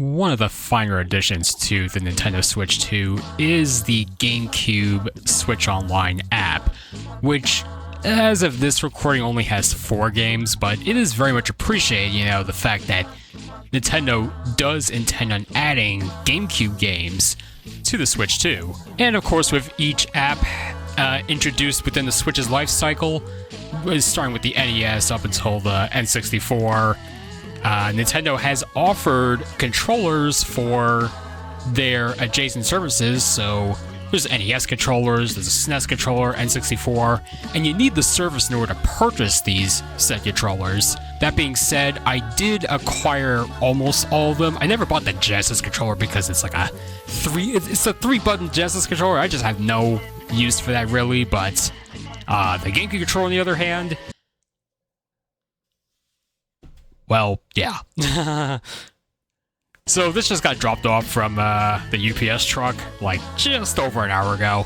one of the finer additions to the Nintendo Switch 2 is the Gamecube Switch Online app, which, as of this recording, only has 4 games, but it is very much appreciated, the fact that Nintendo does intend on adding GameCube games to the Switch 2. And of course, with each app introduced within the Switch's life cycle, starting with the NES up until the N64, Nintendo has offered controllers for their adjacent services. So there's NES controllers, there's a SNES controller, N64, and you need the service in order to purchase these said controllers. That being said, I did acquire almost all of them. I never bought the Genesis controller because it's like it's a 3-button Genesis controller. I just have no use for that really, but the GameCube controller on the other hand, well, yeah. So this just got dropped off from the UPS truck like just over an hour ago.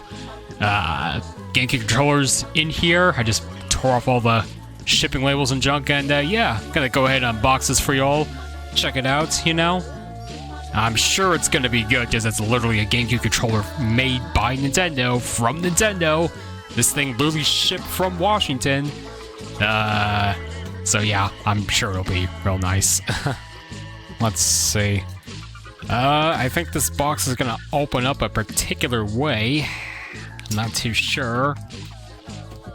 GameCube controllers in here. I just tore off all the shipping labels and junk, and yeah, gonna go ahead and unbox this for y'all. Check it out, I'm sure it's gonna be good because it's literally a GameCube controller made by Nintendo, from Nintendo. This thing literally shipped from Washington. So yeah, I'm sure it'll be real nice. Let's see. I think this box is gonna open up a particular way. I'm not too sure.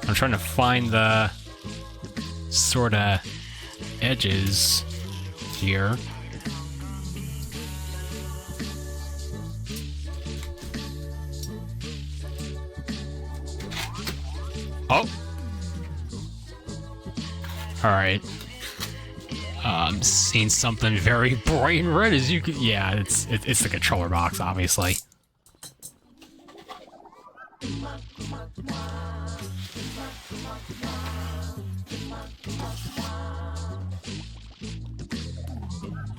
I'm trying to find the sort of edges here. Oh! Alright. I'm seeing something very bright and red as you can. Yeah, it's the controller box, obviously.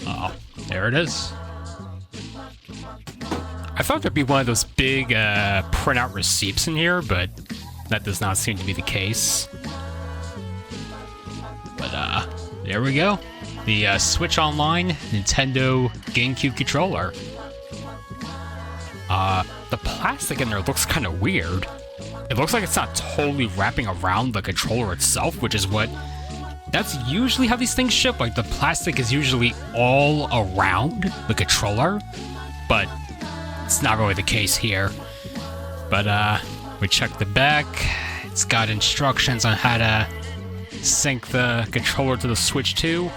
Oh, there it is. I thought there'd be one of those big printout receipts in here, but that does not seem to be the case. But there we go. The Switch Online Nintendo GameCube controller. The plastic in there looks kind of weird. It looks like it's not totally wrapping around the controller itself, which is that's usually how these things ship. Like, the plastic is usually all around the controller, but it's not really the case here. But we check the back. It's got instructions on how to sync the controller to the Switch 2.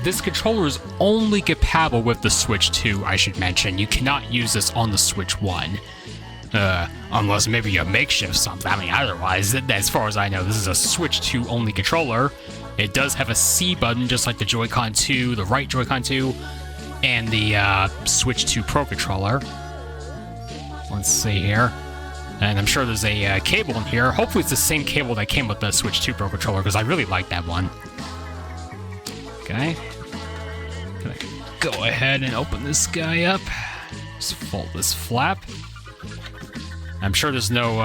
This controller is only compatible with the Switch 2, I should mention. You cannot use this on the Switch 1. Unless maybe you makeshift something. I mean, otherwise, as far as I know, this is a Switch 2 only controller. It does have a C button, just like the Joy-Con 2, the right Joy-Con 2, and the Switch 2 Pro controller. Let's see here. And I'm sure there's a cable in here. Hopefully it's the same cable that came with the Switch 2 Pro controller, because I really like that one. Okay. Gonna go ahead and open this guy up. Just fold this flap. I'm sure there's no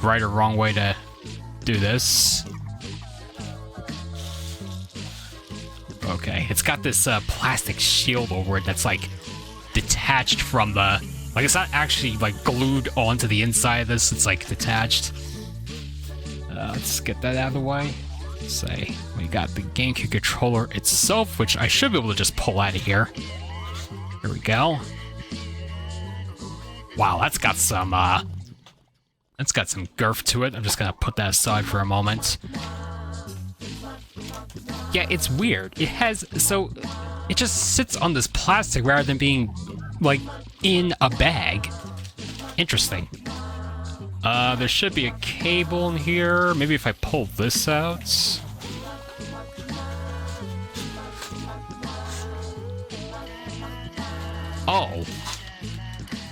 right or wrong way to do this. Okay, it's got this plastic shield over it that's like detached from the... Like, it's not actually like glued onto the inside of this, it's like detached. Let's get that out of the way. Say, we got the GameCube controller itself, which I should be able to just pull out of here. Here we go. Wow, that's got some girth to it. I'm just gonna put that aside for a moment. Yeah, it's weird. It just sits on this plastic rather than being, like, in a bag. Interesting. There should be a cable in here. Maybe if I pull this out. Oh.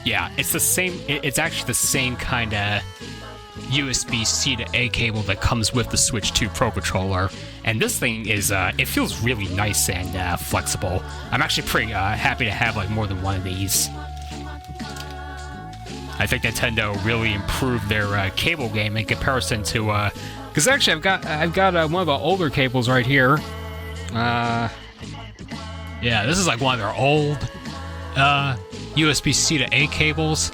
Yeah, it's the same. It's actually the same kind of USB-C to A cable that comes with the Switch 2 Pro controller. And this thing is, it feels really nice and flexible. I'm actually pretty happy to have like more than one of these. I think Nintendo really improved their cable game in comparison to, because actually I've got one of the older cables right here. Yeah, this is like one of their old USB-C to A cables.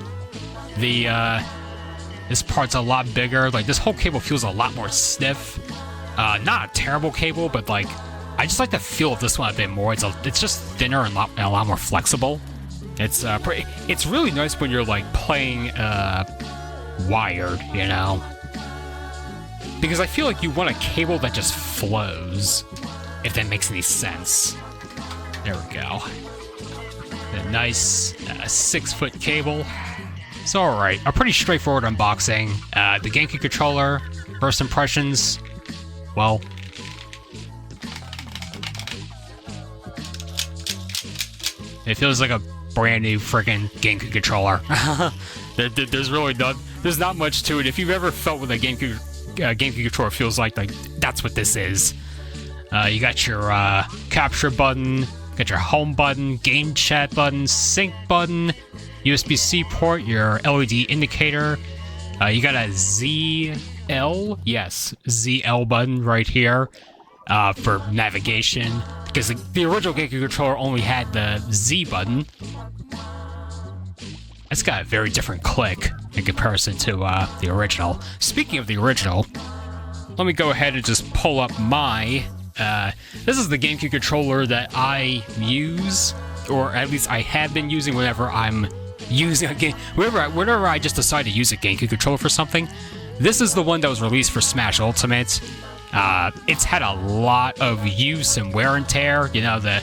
This part's a lot bigger. Like, this whole cable feels a lot more stiff. Not a terrible cable, but like, I just like the feel of this one a bit more. It's just thinner and a lot more flexible. It's really nice when you're like playing wired, you know? Because I feel like you want a cable that just flows, if that makes any sense. There we go. A nice 6-foot cable. So alright, a pretty straightforward unboxing. The Gamecube controller, first impressions, well, it feels like a brand new freaking Gamecube controller. There's not much to it. If you've ever felt what a Gamecube controller feels like that's what this is. You got your capture button, got your home button, game chat button, sync button, USB-C port, your LED indicator. You got a ZL button right here for navigation. Because the original Gamecube controller only had the Z button. It's got a very different click in comparison to the original. Speaking of the original, let me go ahead and just pull up my... this is the Gamecube controller that I use, or at least I have been using whenever I'm using a game. Whenever I just decide to use a Gamecube controller for something. This is the one that was released for Smash Ultimate. It's had a lot of use and wear and tear. You know, the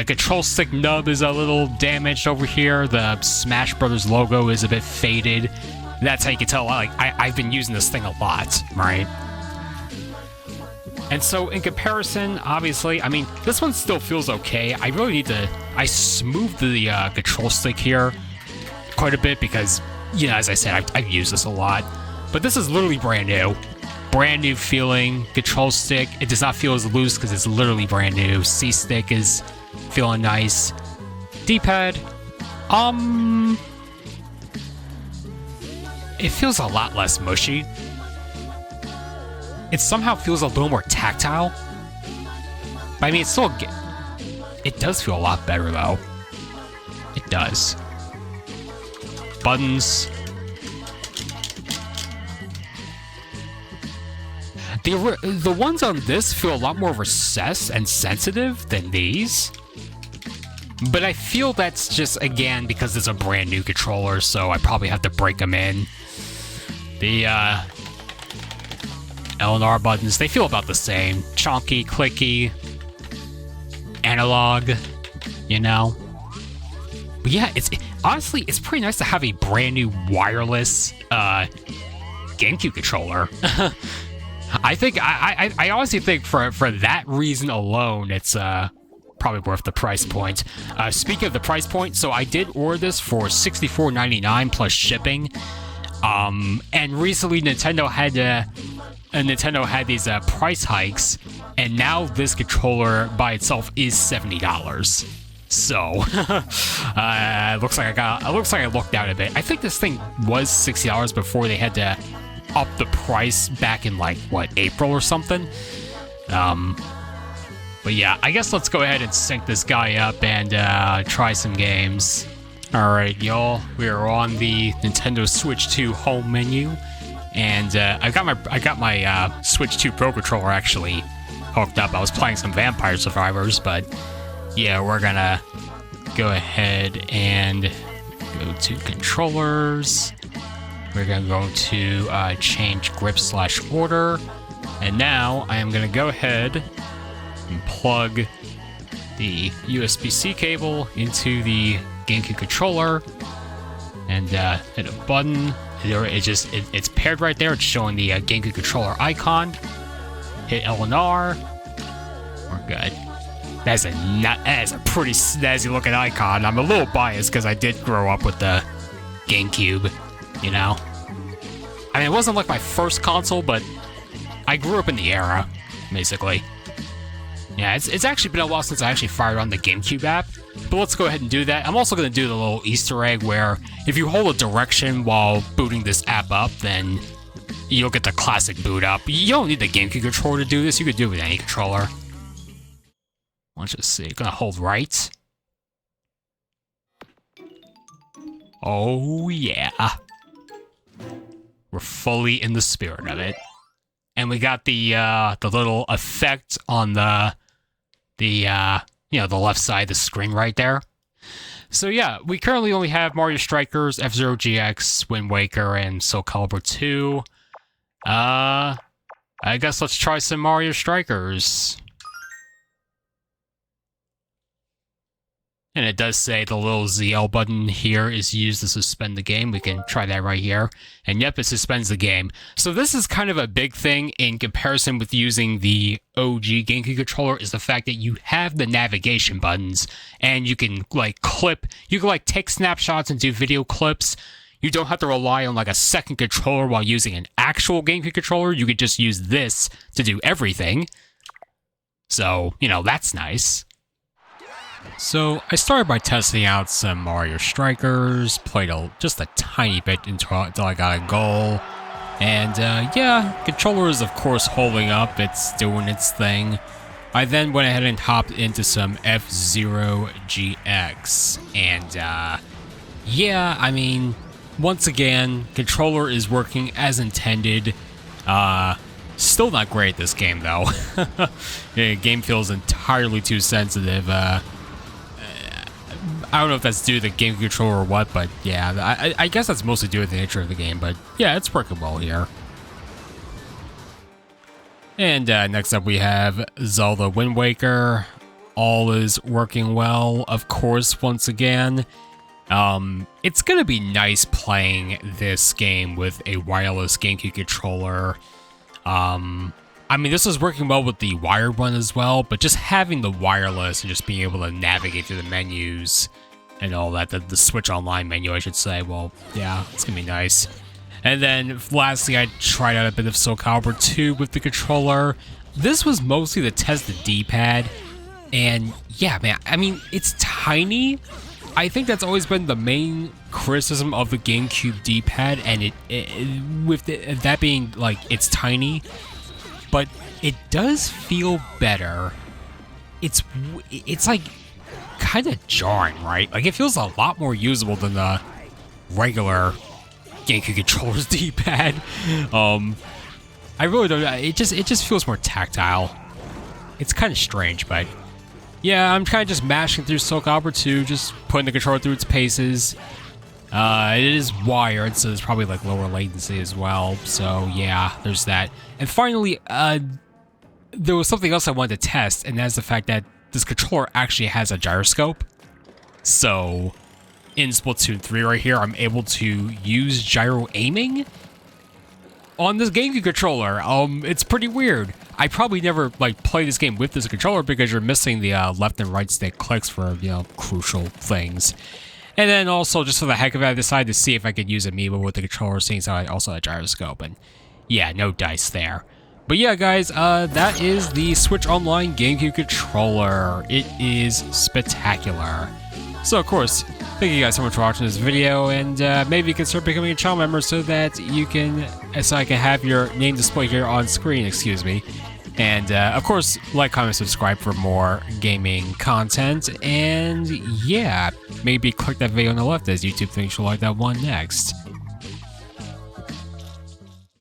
control stick nub is a little damaged over here. The Smash Brothers logo is a bit faded. That's how you can tell, like, I've been using this thing a lot, right? And so, in comparison, obviously, I mean, this one still feels okay. I really need to... I smoothed the control stick here quite a bit because, you know, as I said, I've used this a lot. But this is literally brand new. Brand new feeling. Control stick, it does not feel as loose because it's literally brand new. C-stick is feeling nice. D-pad, it feels a lot less mushy. It somehow feels a little more tactile. But I mean, it does feel a lot better though. It does. Buttons. The ones on this feel a lot more recessed and sensitive than these. But I feel that's just, again, because it's a brand new controller, so I probably have to break them in. The L and R buttons, they feel about the same. Chonky, clicky, analog, you know? But yeah, honestly, it's pretty nice to have a brand new wireless GameCube controller. I honestly think for that reason alone, it's probably worth the price point. Speaking of the price point, so I did order this for $64.99 plus shipping. And recently Nintendo had these price hikes, and now this controller by itself is $70. So looks like I lucked out a bit. I think this thing was $60 before they had to up the price back in like what, April or something. But yeah, I guess let's go ahead and sync this guy up and try some games. Alright, y'all, we are on the Nintendo Switch 2 home menu, and I got my Switch 2 Pro controller actually hooked up. I was playing some Vampire Survivors, but yeah, we're gonna go ahead and go to controllers. We're gonna go to change grip/order, and now I am gonna go ahead and plug the USB-C cable into the GameCube controller and hit a button. It's paired right there. It's showing the GameCube controller icon. Hit L and R. We're good. That is a pretty snazzy looking icon. I'm a little biased because I did grow up with the GameCube, you know? I mean, it wasn't like my first console, but I grew up in the era, basically. Yeah, it's actually been a while since I actually fired on the GameCube app, but let's go ahead and do that. I'm also going to do the little Easter egg where if you hold a direction while booting this app up, then you'll get the classic boot up. You don't need the GameCube controller to do this. You could do it with any controller. Let's just see. Gonna hold right. Oh, yeah. We're fully in the spirit of it. And we got the little effect on the left side of the screen right there. So yeah, we currently only have Mario Strikers, F-Zero GX, Wind Waker, and Soul Calibur 2. I guess let's try some Mario Strikers. And it does say the little ZL button here is used to suspend the game. We can try that right here. And yep, it suspends the game. So this is kind of a big thing in comparison with using the OG GameCube controller, is the fact that you have the navigation buttons and you can take snapshots and do video clips. You don't have to rely on like a second controller while using an actual GameCube controller. You could just use this to do everything. So, that's nice. So I started by testing out some Mario Strikers, played just a tiny bit until I got a goal. And yeah, controller is of course holding up, it's doing its thing. I then went ahead and hopped into some F-Zero GX. And yeah, I mean, once again, controller is working as intended. Still not great at this game though. The game feels entirely too sensitive. I don't know if that's due to the game controller or what, but yeah, I guess that's mostly due to the nature of the game, but yeah, it's working well here. And next up we have Zelda Wind Waker. All is working well, of course, once again. It's gonna be nice playing this game with a wireless GameCube controller. I mean, this is working well with the wired one as well, but just having the wireless and just being able to navigate through the menus and all that, the Switch Online menu, I should say, well, yeah, it's gonna be nice. And then, lastly, I tried out a bit of Soul Calibur 2 with the controller. This was mostly to test the D-pad, and yeah, man, I mean, it's tiny. I think that's always been the main criticism of the GameCube D-pad, and that being, like, it's tiny, but it does feel better. It's like kind of jarring, right? Like, it feels a lot more usable than the regular GameCube controller's D-pad. I really don't. It just feels more tactile. It's kind of strange, but yeah, I'm kind of just mashing through Soul Calibur 2, just putting the controller through its paces. It is wired, so there's probably like lower latency as well. So yeah, there's that. And finally, there was something else I wanted to test, and that's the fact that this controller actually has a gyroscope. So in Splatoon 3 right here, I'm able to use gyro aiming on this GameCube controller. It's pretty weird. I probably never play this game with this controller because you're missing the left and right stick clicks for crucial things. And then also, just for the heck of it, I decided to see if I could use Amiibo with the controller, seeing as I also had a gyroscope. And yeah, no dice there. But yeah, guys, that is the Switch Online GameCube controller. It is spectacular. So, of course, thank you guys so much for watching this video, and maybe consider becoming a channel member so that I can have your name displayed here on screen, excuse me. And, of course, like, comment, subscribe for more gaming content, and yeah, maybe click that video on the left as YouTube thinks you'll like that one next.